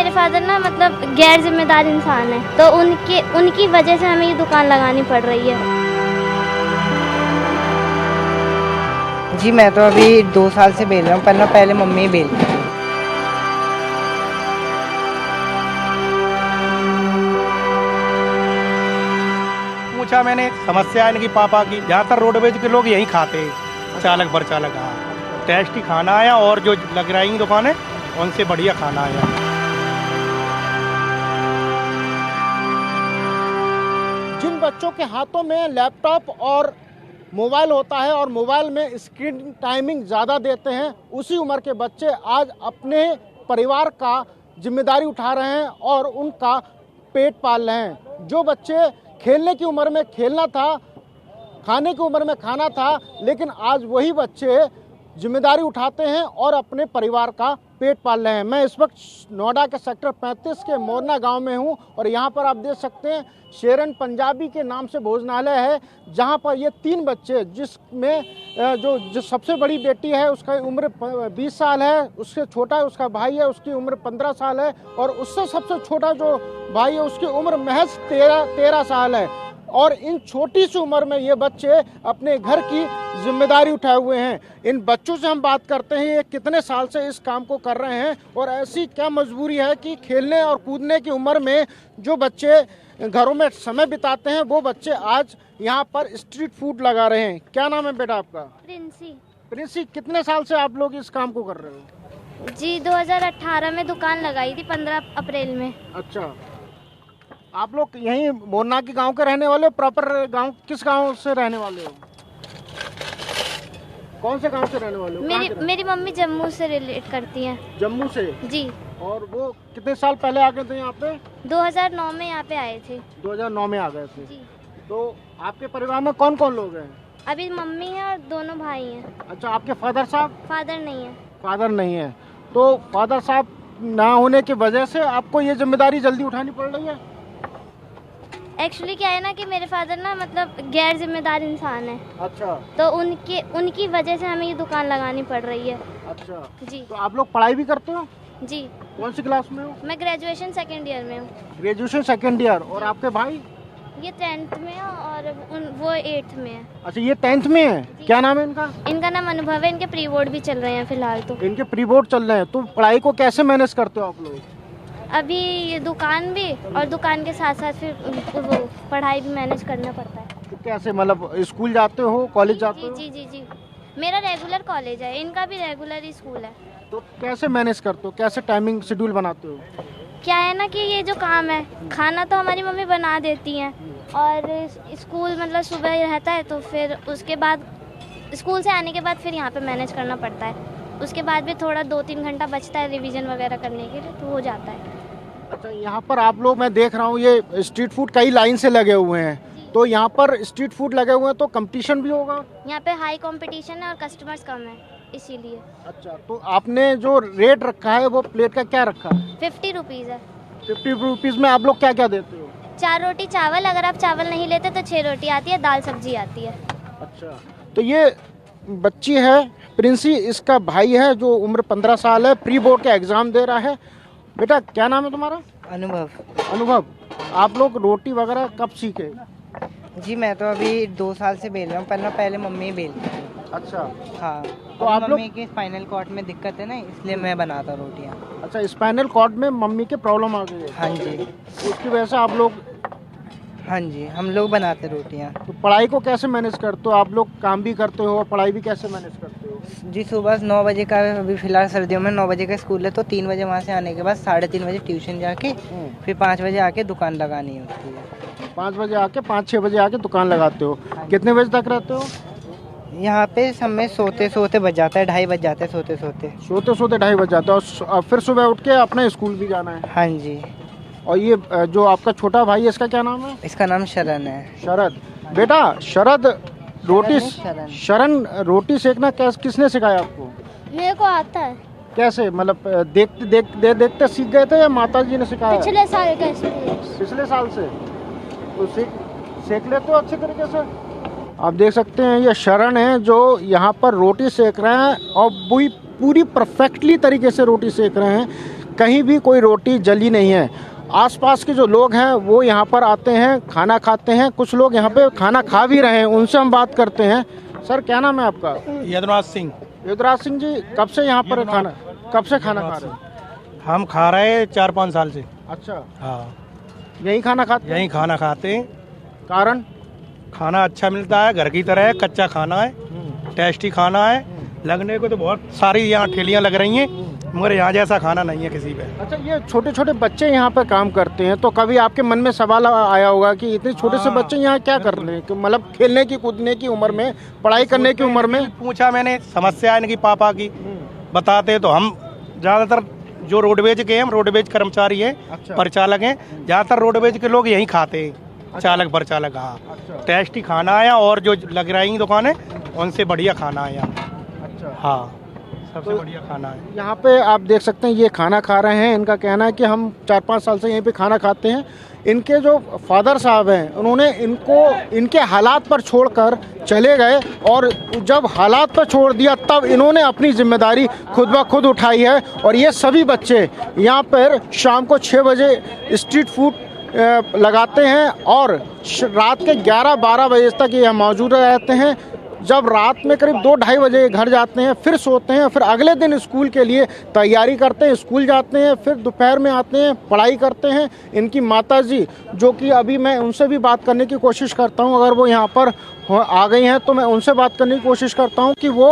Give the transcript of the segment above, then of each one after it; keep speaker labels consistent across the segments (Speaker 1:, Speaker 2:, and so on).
Speaker 1: मेरे फादर ना मतलब गैर जिम्मेदार इंसान है, तो उनकी वजह से हमें ये दुकान लगानी पड़ रही है।
Speaker 2: जी मैं तो अभी 2 साल से बेल रहा हूँ, पर पहले मम्मी ही बेल रही थी।
Speaker 3: पूछा मैंने, समस्या है इनकी पापा की, ज़्यादातर रोडवेज के लोग यहीं खाते हैं, चालक भर चालक। हाँ, टेस्टी खाना आया और जो लग रही दुकानें उनसे बढ़िया खाना आया।
Speaker 4: जिन बच्चों के हाथों में लैपटॉप और मोबाइल होता है और मोबाइल में स्क्रीन टाइमिंग ज़्यादा देते हैं, उसी उम्र के बच्चे आज अपने परिवार का जिम्मेदारी उठा रहे हैं और उनका पेट पाल रहे हैं। जो बच्चे खेलने की उम्र में खेलना था, खाने की उम्र में खाना था, लेकिन आज वही बच्चे जिम्मेदारी उठाते हैं और अपने परिवार का पेट पाल रहे हैं। मैं इस वक्त नोएडा के सेक्टर 35 के मोरना गांव में हूं और यहां पर आप देख सकते हैं शेरन पंजाबी के नाम से भोजनालय है, जहां पर ये 3 बच्चे, जिसमें जो सबसे बड़ी बेटी है उसका उम्र 20 साल है, उससे छोटा है उसका भाई है, उसकी उम्र 15 साल है, और उससे सबसे छोटा जो भाई है उसकी उम्र महज 13 साल है। और इन छोटी सी उम्र में ये बच्चे अपने घर की जिम्मेदारी उठाए हुए हैं। इन बच्चों से हम बात करते हैं ये कितने साल से इस काम को कर रहे हैं और ऐसी क्या मजबूरी है कि खेलने और कूदने की उम्र में जो बच्चे घरों में समय बिताते हैं वो बच्चे आज यहाँ पर स्ट्रीट फूड लगा रहे हैं। क्या नाम है बेटा आपका? प्रिंसी, कितने साल से आप लोग इस काम को कर रहे हो?
Speaker 1: जी 2018 में दुकान लगाई थी, 15 अप्रैल में।
Speaker 4: अच्छा, आप लोग यहीं मोरना के गांव के रहने वाले हो? प्रॉपर गांव, किस गांव से रहने वाले हो? कौन से गांव से रहने वाले हो?
Speaker 1: मेरी मम्मी जम्मू से रिलेट करती हैं।
Speaker 4: जम्मू से? जी। और वो कितने साल पहले आ गए थे यहाँ पे?
Speaker 1: 2009 में यहाँ पे आए थे।
Speaker 4: 2009 में आ गए थे
Speaker 1: जी।
Speaker 4: तो आपके परिवार में कौन कौन लोग हैं?
Speaker 1: अभी मम्मी है और दोनों भाई हैं।
Speaker 4: अच्छा, आपके फादर साहब?
Speaker 1: फादर नहीं है।
Speaker 4: फादर नहीं है, तो फादर साहब ना होने की वजह से आपको ये जिम्मेदारी जल्दी उठानी पड़ रही है?
Speaker 1: एक्चुअली क्या है ना कि मेरे फादर ना मतलब गैर जिम्मेदार इंसान है। अच्छा। तो उनकी वजह से हमें ये दुकान लगानी पड़ रही है। अच्छा जी।
Speaker 4: तो आप लोग पढ़ाई भी करते हो?
Speaker 1: जी।
Speaker 4: कौन सी क्लास में हो?
Speaker 1: मैं ग्रेजुएशन 2nd ईयर में हूँ।
Speaker 4: Graduation 2nd year. और आपके भाई?
Speaker 1: ये 10th में है और वो 8th में है।
Speaker 4: अच्छा, ये 10th में है। क्या नाम है इनका?
Speaker 1: इनका नाम अनुभव है। इनके प्री बोर्ड भी चल रहे हैं फिलहाल। तो इनके
Speaker 4: प्री बोर्ड चल रहे हैं, तो पढ़ाई को कैसे मैनेज करते हो आप लोग?
Speaker 1: अभी ये दुकान भी और दुकान के साथ साथ फिर वो पढ़ाई भी मैनेज करना पड़ता है।
Speaker 4: तो कैसे, मतलब स्कूल जाते हो, कॉलेज जाते हो?
Speaker 1: जी जी जी, मेरा रेगुलर कॉलेज है, इनका भी रेगुलर ही स्कूल है।
Speaker 4: तो कैसे मैनेज करते हो, कैसे टाइमिंग शेड्यूल बनाते हो?
Speaker 1: क्या है ना कि ये जो काम है, खाना तो हमारी मम्मी बना देती हैं और स्कूल मतलब सुबह रहता है, तो फिर उसके बाद स्कूल से आने के बाद फिर यहाँ पे मैनेज करना पड़ता है। उसके बाद भी थोड़ा 2-3 घंटा बचता है रिवीजन वगैरह करने के लिए, तो हो जाता है।
Speaker 4: अच्छा, यहाँ पर आप लोग, मैं देख रहा हूँ ये स्ट्रीट फूड कई लाइन से लगे हुए हैं, तो यहाँ पर स्ट्रीट फूड लगे हुए हैं तो कंपटीशन भी होगा?
Speaker 1: यहाँ पे हाई कंपटीशन है और कस्टमर्स कम है, इसीलिए।
Speaker 4: अच्छा, तो आपने जो रेट रखा है वो प्लेट का क्या रखा है?
Speaker 1: 50 रुपीज़ है।
Speaker 4: 50 रुपीज़ में आप लोग क्या क्या देते हो?
Speaker 1: 4 रोटी चावल, अगर आप चावल नहीं लेते तो 6 रोटी आती है, दाल सब्जी आती है।
Speaker 4: अच्छा, तो ये बच्ची है प्रिंसी, इसका भाई है जो उम्र 15 साल है, प्री बोर्ड का एग्जाम दे रहा है। बेटा क्या नाम है तुम्हारा? अनुभव, आप लोग रोटी वगैरह कब सीखे?
Speaker 2: जी मैं तो अभी 2 साल से बेल रहा हूँ, पर पहले मम्मी ही बेल रही थी।
Speaker 4: अच्छा।
Speaker 2: हाँ,
Speaker 4: तो आप
Speaker 2: मम्मी के स्पाइनल कॉर्ड में दिक्कत है ना, इसलिए मैं बनाता रोटियाँ।
Speaker 4: अच्छा, स्पाइनल कॉर्ड में मम्मी के प्रॉब्लम आ गई है?
Speaker 2: हाँ जी।
Speaker 4: उसकी वजह से आप लोग?
Speaker 2: हाँ जी, हम लोग बनाते रोटियाँ।
Speaker 4: तो पढ़ाई को कैसे मैनेज करते हो आप लोग? काम भी करते हो और पढ़ाई भी कैसे मैनेज करते हो?
Speaker 2: जी सुबह 9 बजे का, अभी फिलहाल सर्दियों में 9 बजे का स्कूल है, तो 3 बजे वहाँ से आने के बाद 3:30 बजे ट्यूशन जाके फिर 5 बजे आके दुकान लगानी होती है।
Speaker 4: 5 बजे आके 5-6 बजे आके दुकान लगाते हो? कितने बजे तक रहते हो
Speaker 2: यहाँ पे? समय सोते सोते बज जाता है, 2:30 बज जाते हैं सोते सोते
Speaker 4: 2:30 बज जाता है। और फिर सुबह उठ के अपना स्कूल भी जाना है?
Speaker 2: हाँ जी।
Speaker 4: और ये जो आपका छोटा भाई है, इसका क्या नाम है?
Speaker 2: इसका नाम शरण है।
Speaker 4: शरद। बेटा शरद, शरण रोटी सेकना किसने सिखाया आपको?
Speaker 1: मेरे को आता है।
Speaker 4: कैसे, मतलब देखते सीख गए थे या माता जी ने सिखाया?
Speaker 1: पिछले साल का
Speaker 4: पिछले साल से तो सेक लेते हो अच्छे तरीके से? आप देख सकते हैं ये शरण है जो यहाँ पर रोटी सेक रहे हैं और पूरी परफेक्टली तरीके से रोटी सेक रहे हैं। कहीं भी कोई रोटी जली नहीं है। आसपास के जो लोग हैं वो यहाँ पर आते हैं, खाना खाते हैं। कुछ लोग यहाँ पे खाना खा भी रहे हैं, उनसे हम बात करते हैं। सर क्या नाम है आपका?
Speaker 3: यदुराज सिंह।
Speaker 4: युवराज सिंह जी, कब से यहाँ पर कब से खाना खा रहे हैं?
Speaker 3: हम खा रहे हैं 4-5 साल से।
Speaker 4: अच्छा,
Speaker 3: हाँ,
Speaker 4: यही खाना खाते?
Speaker 3: यहीं खाना खाते हैं।
Speaker 4: कारण?
Speaker 3: खाना अच्छा मिलता है, घर की तरह है, कच्चा खाना है, टेस्टी खाना है। लगने को तो बहुत सारी यहाँ ठेलियाँ लग रही हैं, मगर यहाँ जैसा खाना नहीं है किसी पे।
Speaker 4: अच्छा, ये छोटे छोटे बच्चे यहाँ पे काम करते हैं, तो कभी आपके मन में सवाल आया होगा कि इतने छोटे से बच्चे यहाँ क्या कर रहे हैं? मतलब खेलने की कूदने की उम्र में, पढ़ाई करने की उम्र में?
Speaker 3: पूछा मैंने, समस्या इनकी पापा की बताते तो हम ज़्यादातर जो रोडवेज के हम रोडवेज कर्मचारी हैं,
Speaker 4: अच्छा।
Speaker 3: परिचालक हैं, ज़्यादातर रोडवेज के लोग यहीं खाते हैं। चालक परिचालक, हाँ।
Speaker 4: अच्छा।
Speaker 3: टेस्टी खाना है और जो लग रही दुकानें उनसे बढ़िया खाना है यहाँ।
Speaker 4: अच्छा,
Speaker 3: हाँ, सबसे बढ़िया खाना है
Speaker 4: यहाँ पे आप देख सकते हैं ये खाना खा रहे हैं। इनका कहना है कि हम 4-5 साल से यहीं पे खाना खाते हैं। इनके जो फादर साहब हैं उन्होंने इनको इनके हालात पर छोड़कर चले गए, और जब हालात पर छोड़ दिया तब इन्होंने अपनी जिम्मेदारी खुद ब खुद उठाई है। और ये सभी बच्चे यहाँ पर शाम को 6 बजे स्ट्रीट फूड लगाते हैं और रात के 11-12 बजे तक ये मौजूद रहते हैं। जब रात में करीब 2-2:30 बजे घर जाते हैं, फिर सोते हैं, फिर अगले दिन स्कूल के लिए तैयारी करते हैं, स्कूल जाते हैं, फिर दोपहर में आते हैं, पढ़ाई करते हैं। इनकी माताजी, जो कि अभी मैं उनसे भी बात करने की कोशिश करता हूं, अगर वो यहाँ पर आ गई हैं तो मैं उनसे बात करने की कोशिश करता हूं कि वो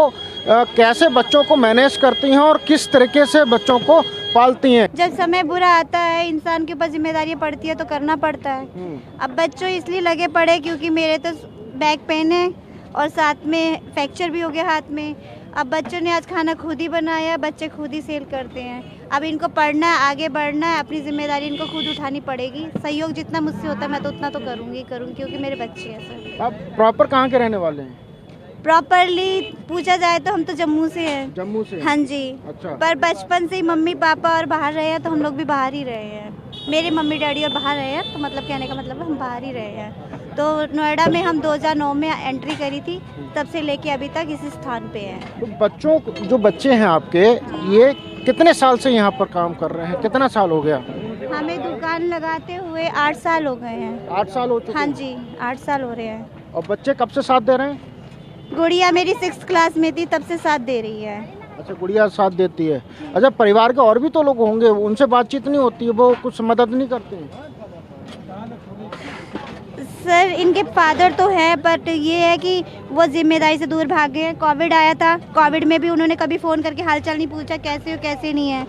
Speaker 4: कैसे बच्चों को मैनेज करती हैं और किस तरीके से बच्चों को पालती हैं।
Speaker 5: जब समय बुरा आता है, इंसान के ऊपर जिम्मेदारियाँ पड़ती है तो करना पड़ता है। अब बच्चों इसलिए लगे पड़े क्योंकि मेरे तो बैक पेन है और साथ में फ्रैक्चर भी हो गया हाथ में। अब बच्चों ने आज खाना खुद ही बनाया, बच्चे खुद ही सेल करते हैं। अब इनको पढ़ना है, आगे बढ़ना है, अपनी जिम्मेदारी इनको खुद उठानी पड़ेगी। सहयोग जितना मुझसे होता है मैं तो उतना तो करूँगी क्योंकि मेरे बच्चे हैं। सर,
Speaker 4: आप प्रॉपर कहाँ के रहने वाले हैं?
Speaker 5: प्रॉपरली पूछा जाए तो हम तो जम्मू से हैं।
Speaker 4: जम्मू से?
Speaker 5: हाँ जी।
Speaker 4: अच्छा।
Speaker 5: पर बचपन से ही मम्मी पापा और बाहर रहे हैं तो हम लोग भी बाहर ही रहे हैं। मेरे मम्मी डैडी और बाहर रहे हैं, तो मतलब कहने का मतलब हम बाहर ही रहे हैं। तो नोएडा में हम 2009 में एंट्री करी थी, तब से लेके अभी तक इसी स्थान पे हैं।
Speaker 4: तो जो बच्चे हैं आपके, ये कितने साल से यहाँ पर काम कर रहे हैं? कितना साल हो गया?
Speaker 5: हमें दुकान लगाते हुए 8 साल हो गए हैं।
Speaker 4: 8 साल हो चुके?
Speaker 5: हाँ जी, 8 साल हो रहे हैं।
Speaker 4: और बच्चे कब से साथ दे रहे हैं?
Speaker 5: गुड़िया मेरी 6th क्लास में थी तब से साथ दे रही है।
Speaker 4: अच्छा, गुड़िया साथ देती है। अच्छा, परिवार के और भी तो लोग होंगे, उनसे बातचीत नहीं होती है? वो कुछ मदद नहीं करते हैं?
Speaker 5: सर, इनके फादर तो है, बट ये है कि वो जिम्मेदारी से दूर भाग गए। कोविड आया था, कोविड में भी उन्होंने कभी फ़ोन करके हालचाल नहीं पूछा कैसे हो कैसे नहीं है।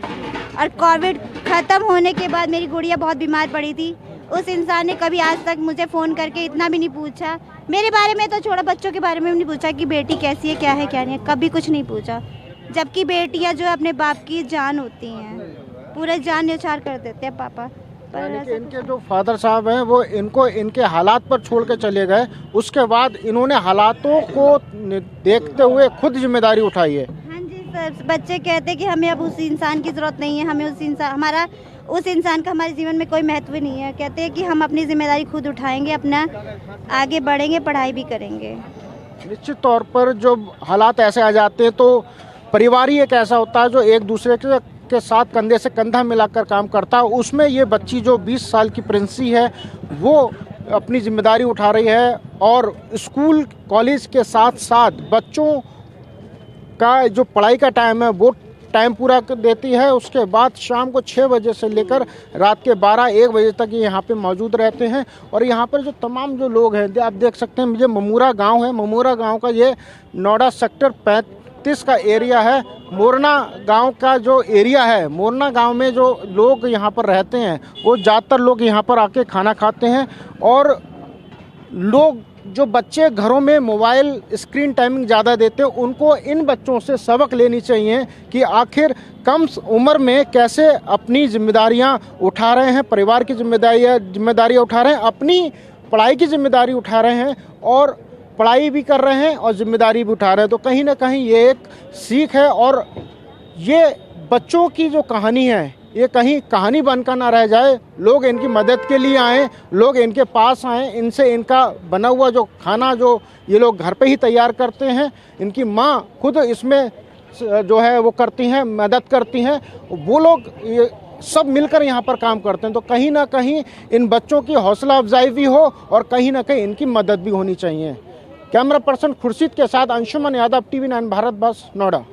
Speaker 5: और कोविड ख़त्म होने के बाद मेरी गुड़िया बहुत बीमार पड़ी थी, उस इंसान ने कभी आज तक मुझे फ़ोन करके इतना भी नहीं पूछा। मेरे बारे में तो छोड़ा, बच्चों के बारे में भी नहीं पूछा कि बेटी कैसी है, क्या है क्या नहीं है, कभी कुछ नहीं पूछा। जबकि बेटियां जो है अपने बाप की जान होती हैं, पूरे जान न्यौछावर कर देते हैं पापा।
Speaker 4: यानी कि इनके जो फादर साहब हैं वो इनको इनके हालात पर छोड़ के चले गए, उसके बाद इन्होंने हालातों को देखते हुए खुद जिम्मेदारी उठाई है।
Speaker 5: हाँ जी सर, बच्चे कहते हैं कि हमें अब उस इंसान की ज़रूरत नहीं है, हमें उस इंसान का हमारे जीवन में कोई महत्व नहीं है। कहते हैं कि हम अपनी जिम्मेदारी खुद उठाएंगे, अपना आगे बढ़ेंगे, पढ़ाई भी करेंगे।
Speaker 4: निश्चित तौर पर जब हालात ऐसे आ जाते हैं तो परिवार ही एक ऐसा होता है जो एक दूसरे के साथ कंधे से कंधा मिलाकर काम करता है। उसमें ये बच्ची जो 20 साल की प्रिंसी है वो अपनी जिम्मेदारी उठा रही है और स्कूल कॉलेज के साथ साथ बच्चों का जो पढ़ाई का टाइम है वो टाइम पूरा कर देती है। उसके बाद शाम को 6 बजे से लेकर रात के 12-1 बजे तक ये यहाँ पे मौजूद रहते हैं। और यहाँ पर जो तमाम जो लोग हैं, आप देख सकते हैं, ये ममूरा गांव है। ममूरा गांव का ये नोएडा सेक्टर 35 का एरिया है। मोरना गांव का जो एरिया है, मोरना गांव में जो लोग यहाँ पर रहते हैं वो ज़्यादातर लोग यहाँ पर आके खाना खाते हैं। और लोग जो बच्चे घरों में मोबाइल स्क्रीन टाइमिंग ज़्यादा देते हैं, उनको इन बच्चों से सबक लेनी चाहिए कि आखिर कम उम्र में कैसे अपनी जिम्मेदारियां उठा रहे हैं, परिवार की जिम्मेदारियां उठा रहे हैं, अपनी पढ़ाई की जिम्मेदारी उठा रहे हैं और पढ़ाई भी कर रहे हैं और जिम्मेदारी भी उठा रहे हैं। तो कहीं ना कहीं ये एक सीख है और ये बच्चों की जो कहानी है ये कहीं कहानी बनकर ना रह जाए। लोग इनकी मदद के लिए आएँ, लोग इनके पास आएँ, इनसे इनका बना हुआ जो खाना जो ये लोग घर पे ही तैयार करते हैं, इनकी माँ खुद इसमें जो है वो करती हैं, मदद करती हैं। वो लोग सब मिलकर यहाँ पर काम करते हैं, तो कहीं ना कहीं इन बच्चों की हौसला अफजाई भी हो और कहीं ना कहीं इनकी मदद भी होनी चाहिए। कैमरा पर्सन खुर्शीद के साथ अंशुमन यादव, TV9 भारत बस, नोएडा।